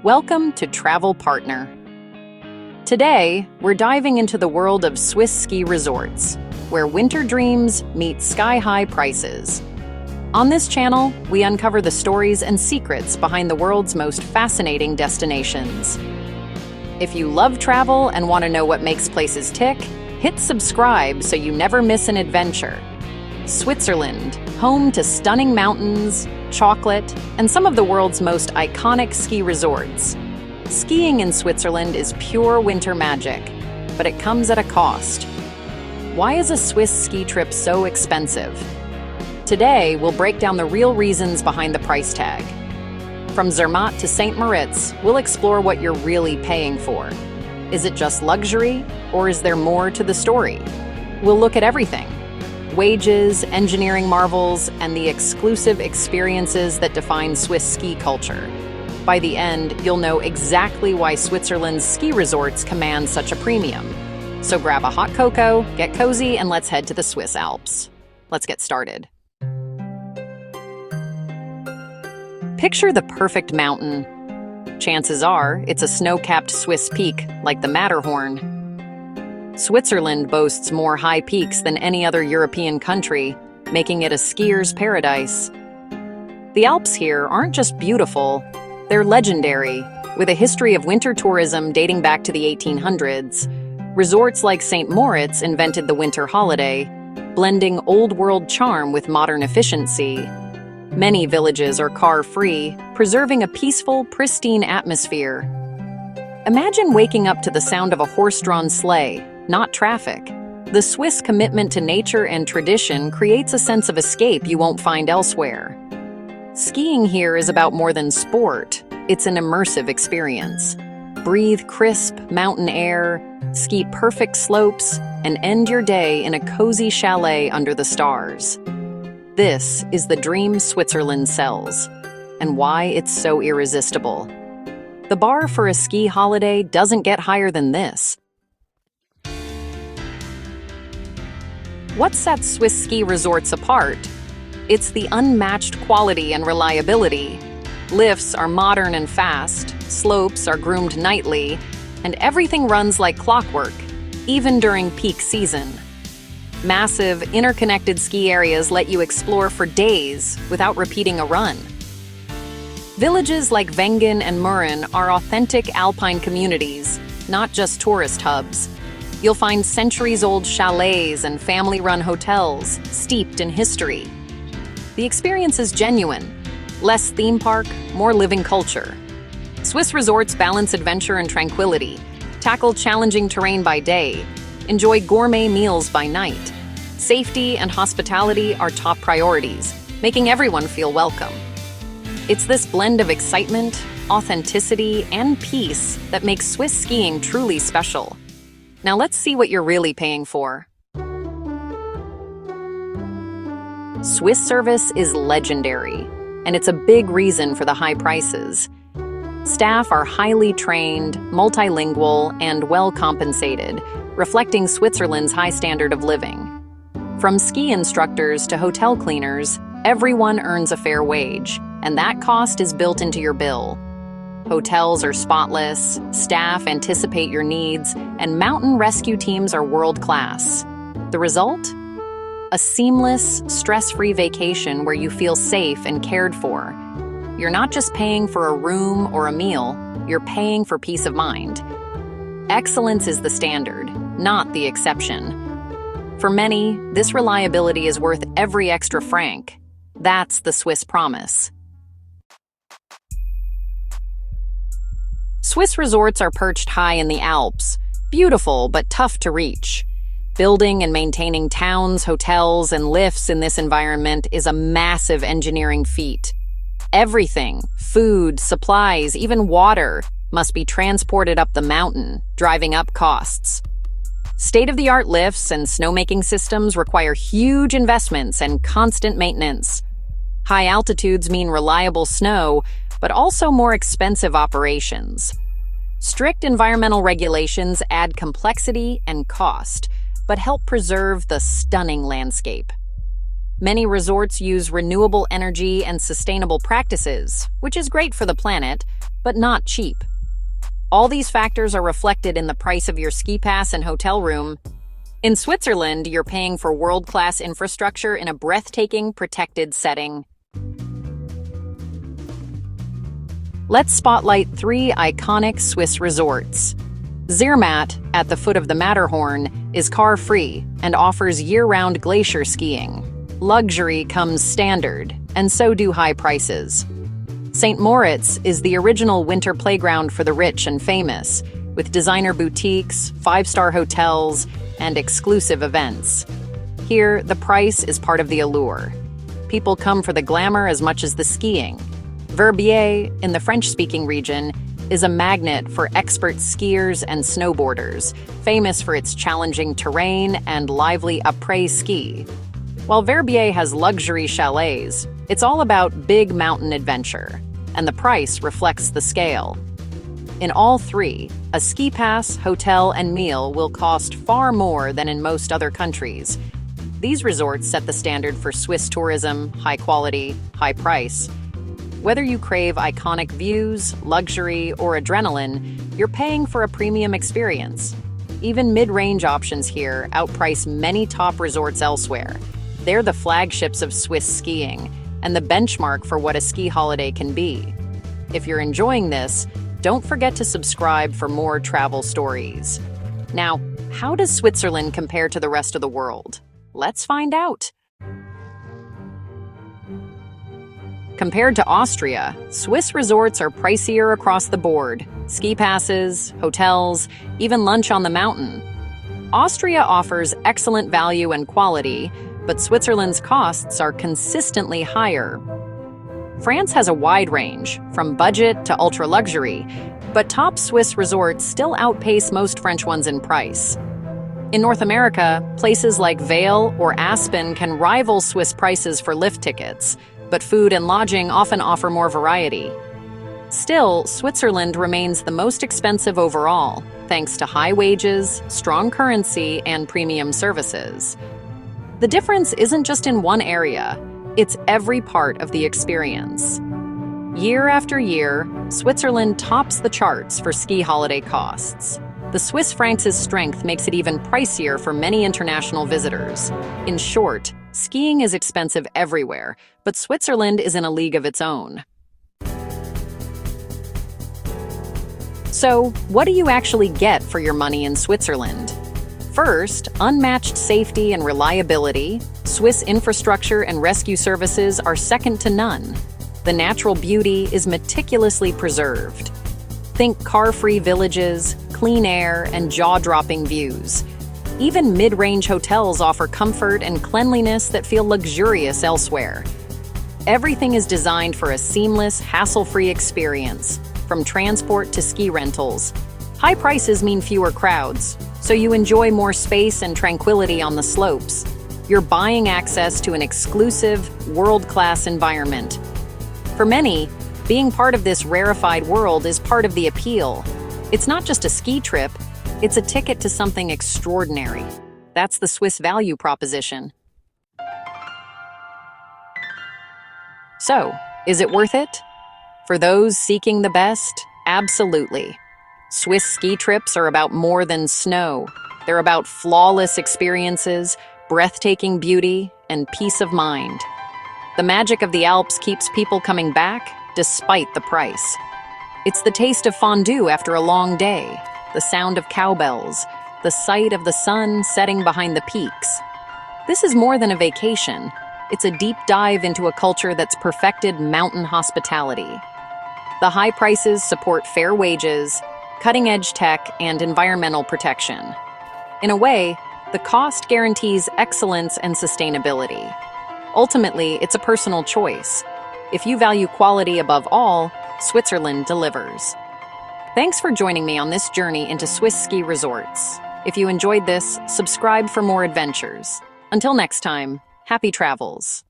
Welcome to Travel Partner. Today, we're diving into the world of Swiss ski resorts, where winter dreams meet sky-high prices. On this channel, we uncover the stories and secrets behind the world's most fascinating destinations. If you love travel and want to know what makes places tick, hit subscribe so you never miss an adventure. Switzerland, home to stunning mountains, chocolate, and some of the world's most iconic ski resorts. Skiing in Switzerland is pure winter magic, but it comes at a cost. Why is a Swiss ski trip so expensive? Today, we'll break down the real reasons behind the price tag. From Zermatt to St. Moritz, we'll explore what you're really paying for. Is it just luxury, or is there more to the story? We'll look at everything: wages, engineering marvels, and the exclusive experiences that define Swiss ski culture. By the end, you'll know exactly why Switzerland's ski resorts command such a premium. So grab a hot cocoa, get cozy, and let's head to the Swiss Alps. Let's get started. Picture the perfect mountain. Chances are, it's a snow-capped Swiss peak, like the Matterhorn. Switzerland boasts more high peaks than any other European country, making it a skier's paradise. The Alps here aren't just beautiful, they're legendary. With a history of winter tourism dating back to the 1800s, resorts like St. Moritz invented the winter holiday, blending old-world charm with modern efficiency. Many villages are car-free, preserving a peaceful, pristine atmosphere. Imagine waking up to the sound of a horse-drawn sleigh, not traffic. The Swiss commitment to nature and tradition creates a sense of escape you won't find elsewhere. Skiing here is about more than sport. It's an immersive experience. Breathe crisp mountain air, ski perfect slopes, and end your day in a cozy chalet under the stars. This is the dream Switzerland sells, and why it's so irresistible. The bar for a ski holiday doesn't get higher than this. What sets Swiss ski resorts apart? It's the unmatched quality and reliability. Lifts are modern and fast, slopes are groomed nightly, and everything runs like clockwork, even during peak season. Massive, interconnected ski areas let you explore for days without repeating a run. Villages like Wengen and Mürren are authentic alpine communities, not just tourist hubs. You'll find centuries-old chalets and family-run hotels steeped in history. The experience is genuine. Less theme park, more living culture. Swiss resorts balance adventure and tranquility, tackle challenging terrain by day, enjoy gourmet meals by night. Safety and hospitality are top priorities, making everyone feel welcome. It's this blend of excitement, authenticity, and peace that makes Swiss skiing truly special. Now let's see what you're really paying for. Swiss service is legendary, and it's a big reason for the high prices. Staff are highly trained, multilingual, and well compensated, reflecting Switzerland's high standard of living. From ski instructors to hotel cleaners, everyone earns a fair wage, and that cost is built into your bill. Hotels are spotless, staff anticipate your needs, and mountain rescue teams are world-class. The result? A seamless, stress-free vacation where you feel safe and cared for. You're not just paying for a room or a meal, you're paying for peace of mind. Excellence is the standard, not the exception. For many, this reliability is worth every extra franc. That's the Swiss promise. Swiss resorts are perched high in the Alps, beautiful but tough to reach. Building and maintaining towns, hotels, and lifts in this environment is a massive engineering feat. Everything, food, supplies, even water, must be transported up the mountain, driving up costs. State-of-the-art lifts and snowmaking systems require huge investments and constant maintenance. High altitudes mean reliable snow, but also more expensive operations. Strict environmental regulations add complexity and cost, but help preserve the stunning landscape. Many resorts use renewable energy and sustainable practices, which is great for the planet, but not cheap. All these factors are reflected in the price of your ski pass and hotel room. In Switzerland, you're paying for world-class infrastructure in a breathtaking, protected setting. Let's spotlight 3 iconic Swiss resorts. Zermatt, at the foot of the Matterhorn, is car-free and offers year-round glacier skiing. Luxury comes standard, and so do high prices. St. Moritz is the original winter playground for the rich and famous, with designer boutiques, 5-star hotels, and exclusive events. Here, the price is part of the allure. People come for the glamour as much as the skiing. Verbier, in the French-speaking region, is a magnet for expert skiers and snowboarders, famous for its challenging terrain and lively après-ski. While Verbier has luxury chalets, it's all about big mountain adventure, and the price reflects the scale. In all 3, a ski pass, hotel, and meal will cost far more than in most other countries. These resorts set the standard for Swiss tourism: high quality, high price. Whether you crave iconic views, luxury, or adrenaline, you're paying for a premium experience. Even mid-range options here outprice many top resorts elsewhere. They're the flagships of Swiss skiing and the benchmark for what a ski holiday can be. If you're enjoying this, don't forget to subscribe for more travel stories. Now, how does Switzerland compare to the rest of the world? Let's find out. Compared to Austria, Swiss resorts are pricier across the board: ski passes, hotels, even lunch on the mountain. Austria offers excellent value and quality, but Switzerland's costs are consistently higher. France has a wide range, from budget to ultra-luxury, but top Swiss resorts still outpace most French ones in price. In North America, places like Vail or Aspen can rival Swiss prices for lift tickets, but food and lodging often offer more variety. Still, Switzerland remains the most expensive overall, thanks to high wages, strong currency, and premium services. The difference isn't just in one area, it's every part of the experience. Year after year, Switzerland tops the charts for ski holiday costs. The Swiss franc's strength makes it even pricier for many international visitors. In short, skiing is expensive everywhere, but Switzerland is in a league of its own. So, what do you actually get for your money in Switzerland? First, unmatched safety and reliability. Swiss infrastructure and rescue services are second to none. The natural beauty is meticulously preserved. Think car-free villages, clean air, and jaw-dropping views. Even mid-range hotels offer comfort and cleanliness that feel luxurious elsewhere. Everything is designed for a seamless, hassle-free experience, from transport to ski rentals. High prices mean fewer crowds, so you enjoy more space and tranquility on the slopes. You're buying access to an exclusive, world-class environment. For many, being part of this rarefied world is part of the appeal. It's not just a ski trip, it's a ticket to something extraordinary. That's the Swiss value proposition. So, is it worth it? For those seeking the best, absolutely. Swiss ski trips are about more than snow. They're about flawless experiences, breathtaking beauty, and peace of mind. The magic of the Alps keeps people coming back, despite the price. It's the taste of fondue after a long day, the sound of cowbells, the sight of the sun setting behind the peaks. This is more than a vacation. It's a deep dive into a culture that's perfected mountain hospitality. The high prices support fair wages, cutting-edge tech, and environmental protection. In a way, the cost guarantees excellence and sustainability. Ultimately, it's a personal choice. If you value quality above all, Switzerland delivers. Thanks for joining me on this journey into Swiss ski resorts. If you enjoyed this, subscribe for more adventures. Until next time, happy travels.